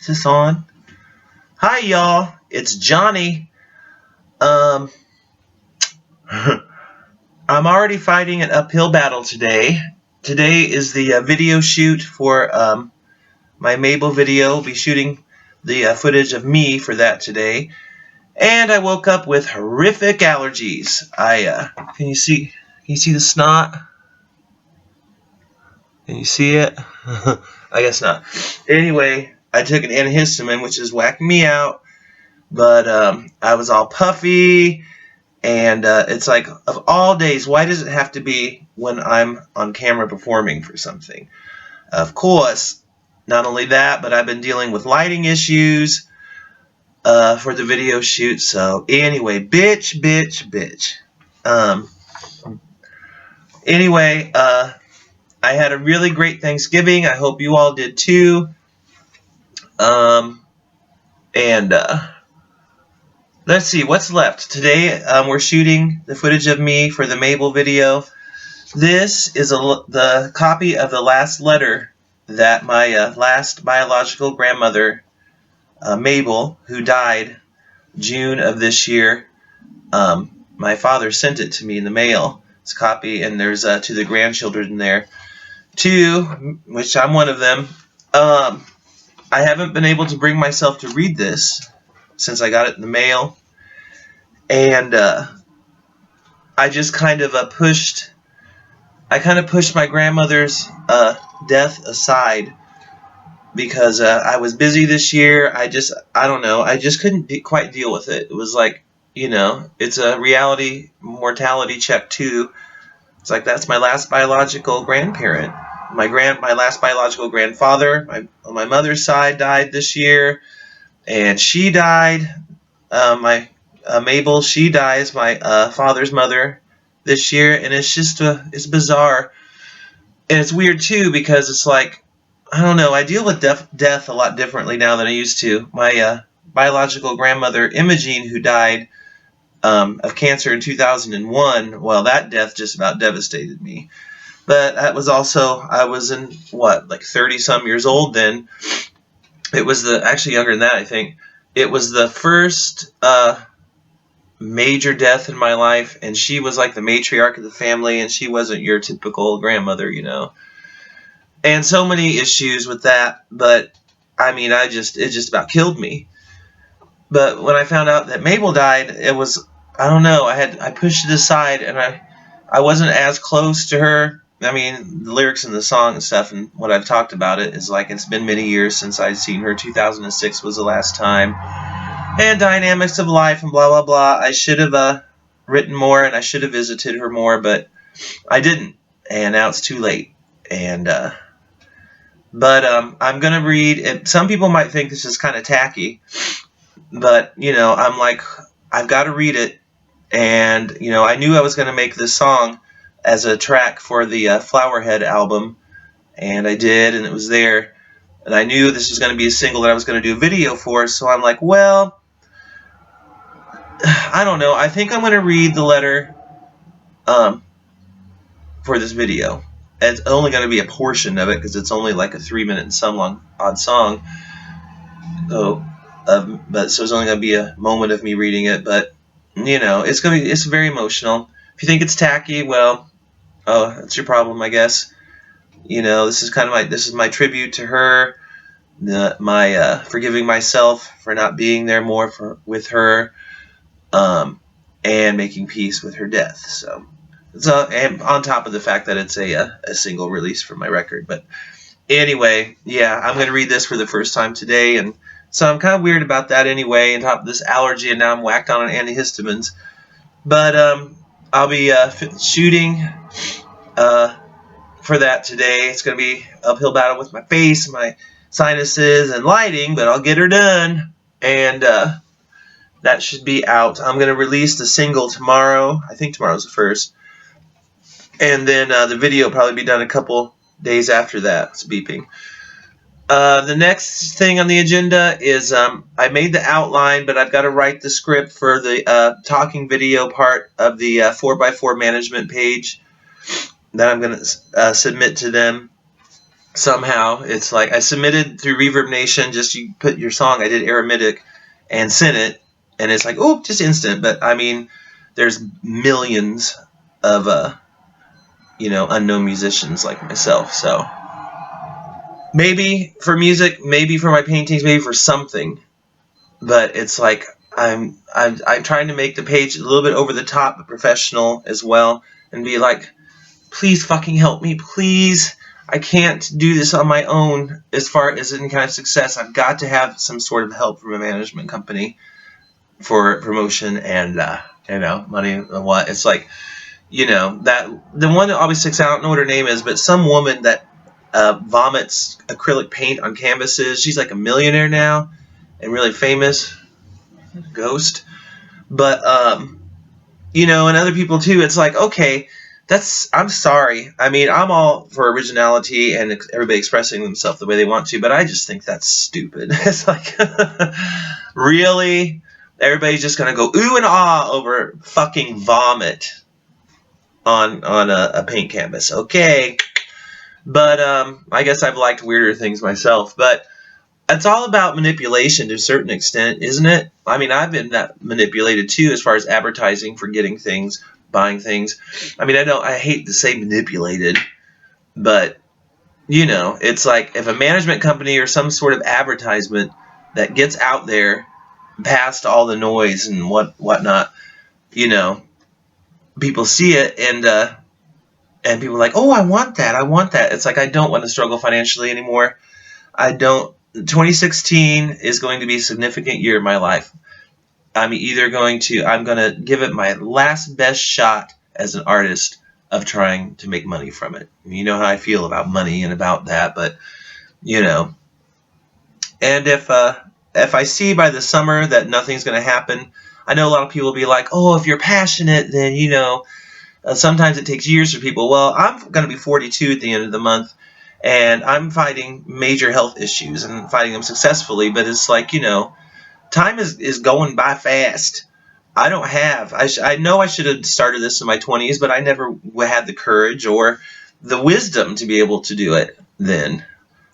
this on? Hi, y'all. It's Johnny. Um, I'm already fighting an uphill battle today. Today is the video shoot for my Mable video. We'll be shooting the footage of me for that today. And I woke up with horrific allergies. Can you see? Can you see the snot? Can you see it? I guess not. Anyway, I took an antihistamine, which is whacking me out. But I was all puffy, and it's like, of all days, why does it have to be when I'm on camera performing for something? Of course, not only that, but I've been dealing with lighting issues for the video shoot. So anyway, bitch. Um, anyway, I had a really great Thanksgiving. I hope you all did too. And let's see what's left. Today we're shooting the footage of me for the Mable video. This is the copy of the last letter that my last biological grandmother, Mable, who died June of this year, my father sent it to me in the mail. It's a copy, and there's to the grandchildren there, too, which I'm one of them. I haven't been able to bring myself to read this since I got it in the mail. And I just kind of pushed my grandmother's death aside because I was busy this year. I don't know. I just couldn't quite deal with it. It was like, it's a reality mortality check too. It's like, that's my last biological grandparent. My last biological grandfather, on my mother's side, died this year, and she died. Mable, she dies, my father's mother, this year, and it's just it's bizarre, and it's weird too because it's like, I don't know. I deal with death a lot differently now than I used to. My biological grandmother, Imogene, who died of cancer in 2001, well, that death just about devastated me. But that was also, I was in, like 30-some years old then. It was actually younger than that, I think. It was the first major death in my life, and she was like the matriarch of the family, and she wasn't your typical grandmother, And so many issues with that, but I mean, it just about killed me. But when I found out that Mable died, it was, I don't know, I pushed it aside, and I wasn't as close to her. I mean, the lyrics in the song and stuff, and what I've talked about it is like, it's been many years since I'd seen her. 2006 was the last time. And dynamics of life and blah, blah, blah. I should have written more, and I should have visited her more, but I didn't. And now it's too late. And but I'm going to read it. Some people might think this is kind of tacky, but, I'm like, I've got to read it. And, I knew I was going to make this song as a track for the Flowerhead album, and I did, and it was there. And I knew this was going to be a single that I was going to do a video for, so I'm like, well, I don't know. I think I'm going to read the letter for this video. And it's only going to be a portion of it because it's only like a 3-minute and some long odd song. So, so it's only going to be a moment of me reading it. But it's very emotional. If you think it's tacky, well, that's your problem, I guess. This is my tribute to her. My forgiving myself for not being there more with her. And making peace with her death. So, and on top of the fact that it's a single release from my record. But anyway, yeah, I'm going to read this for the first time today, and so I'm kind of weird about that anyway, on top of this allergy, and now I'm whacked on antihistamines. But I'll be shooting for that today. It's going to be uphill battle with my face, my sinuses, and lighting, but I'll get her done, and that should be out. I'm going to release the single tomorrow. I think tomorrow's the 1st. And then the video will probably be done a couple days after that. It's beeping. The next thing on the agenda is I made the outline, but I've got to write the script for the talking video part of the 4x4 management page that I'm going to submit to them. somehow it's like I submitted through Reverb Nation, just you put your song, I did Aramedic and sent it, and it's like, oh, just instant. But I mean, there's millions of unknown musicians like myself, so maybe for music, maybe for my paintings, maybe for something. But it's like I'm trying to make the page a little bit over the top but professional as well, and be like, please fucking help me, please. I can't do this on my own as far as any kind of success. I've got to have some sort of help from a management company for promotion and money and what. It's like, that the one that always sticks out, I don't know what her name is, but some woman that vomits acrylic paint on canvases. She's like a millionaire now and really famous. Ghost. But and other people too. It's like, okay, I'm sorry. I mean, I'm all for originality and everybody expressing themselves the way they want to, but I just think that's stupid. It's like, really? Everybody's just gonna go ooh and ah over fucking vomit on a paint canvas. Okay. But I guess I've liked weirder things myself. But it's all about manipulation to a certain extent, isn't it? I mean, I've been manipulated too as far as advertising for getting things, buying things. I mean, I hate to say manipulated, but it's like if a management company or some sort of advertisement that gets out there past all the noise and whatnot, people see it and people are like, oh, I want that. It's like, I don't want to struggle financially anymore. I don't. 2016 is going to be a significant year in my life. I'm going to give it my last best shot as an artist of trying to make money from it. You know how I feel about money and about that, but and if I see by the summer that nothing's going to happen, I know a lot of people will be like, oh, if you're passionate, then sometimes it takes years for people. Well, I'm going to be 42 at the end of the month, and I'm fighting major health issues and fighting them successfully. But it's like, time is going by fast. I don't have. I know I should have started this in my 20s, but I never had the courage or the wisdom to be able to do it then.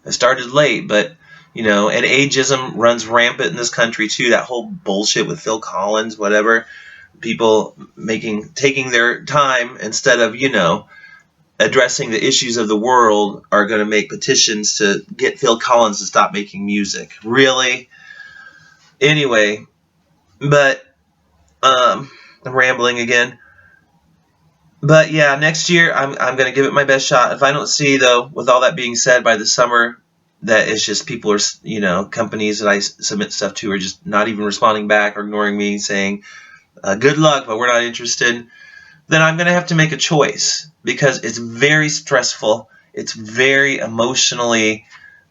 I started late, but and ageism runs rampant in this country too. That whole bullshit with Phil Collins, whatever. People taking their time instead of addressing the issues of the world are going to make petitions to get Phil Collins to stop making music. Really? Anyway, but I'm rambling again. But yeah, next year I'm going to give it my best shot. If I don't see, though, with all that being said, by the summer that it's just people are, companies that I submit stuff to are just not even responding back or ignoring me, saying, good luck, but we're not interested, then I'm going to have to make a choice because it's very stressful. It's very emotionally,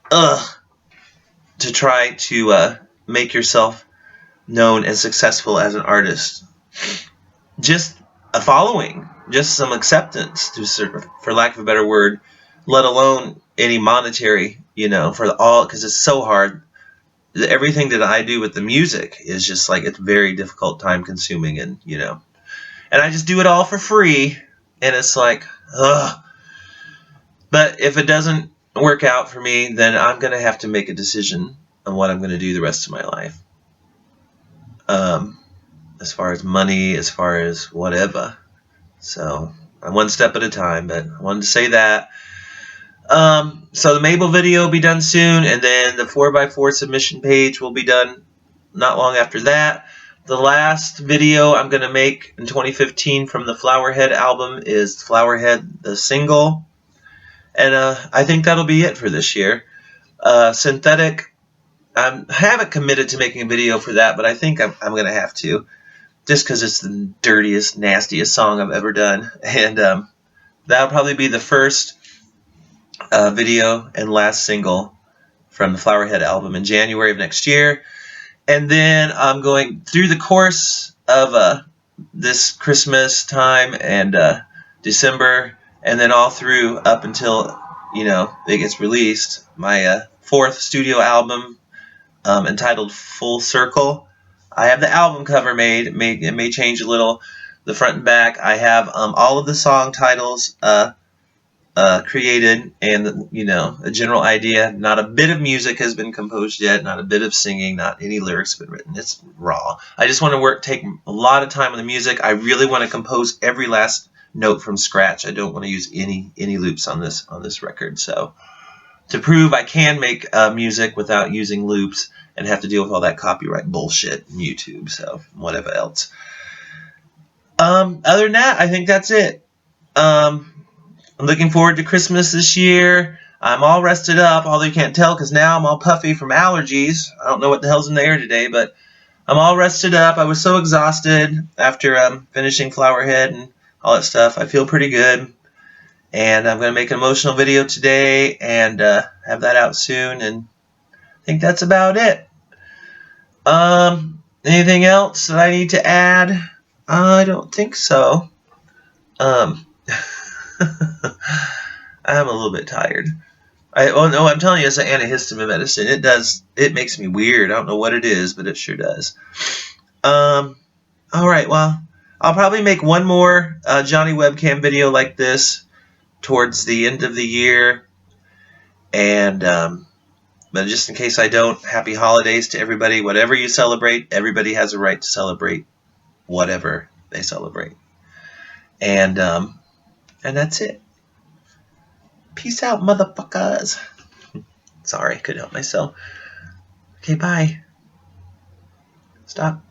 to try to make yourself known and successful as an artist. Just a following, just some acceptance, for lack of a better word, let alone any monetary, because it's so hard. Everything that I do with the music is just like, it's very difficult, time consuming, and and I just do it all for free, and it's like, ugh. But if it doesn't work out for me, then I'm going to have to make a decision on what I'm going to do the rest of my life. As far as money, as far as whatever. So, I'm one step at a time, but I wanted to say that. So the Mable video will be done soon, and then the 4x4 submission page will be done not long after that. The last video I'm going to make in 2015 from the Flowerhead album is Flowerhead, the single. And I think that'll be it for this year. Synthetic, I haven't committed to making a video for that, but I think I'm going to have to. Just because it's the dirtiest, nastiest song I've ever done. And that'll probably be the first video and last single from the Flowerhead album in January of next year. And then I'm going through the course of this Christmas time and December, and then all through up until it gets released. My fourth studio album, entitled Full Circle. I have the album cover made. It may change a little, the front and back. I have all of the song titles created, and a general idea. Not a bit of music has been composed yet. Not a bit of singing. Not any lyrics have been written. It's raw. I just want to take a lot of time on the music. I really want to compose every last note from scratch. I don't want to use any loops on this record. So to prove I can make music without using loops and have to deal with all that copyright bullshit in YouTube. So whatever else. Other than that, I think that's it. I'm looking forward to Christmas this year. I'm all rested up, although you can't tell because now I'm all puffy from allergies. I don't know what the hell's in the air today, but I'm all rested up. I was so exhausted after finishing Flowerhead and all that stuff. I feel pretty good. And I'm going to make an emotional video today and have that out soon. And I think that's about it. Anything else that I need to add? I don't think so. I'm a little bit tired. No, I'm telling you, it's an antihistamine medicine. It makes me weird. I don't know what it is, but it sure does. All right, well, I'll probably make one more Johnny webcam video like this towards the end of the year. And, but just in case I don't, happy holidays to everybody. Whatever you celebrate, everybody has a right to celebrate whatever they celebrate. And that's it. Peace out, motherfuckers. Sorry, couldn't help myself. Okay, bye. Stop.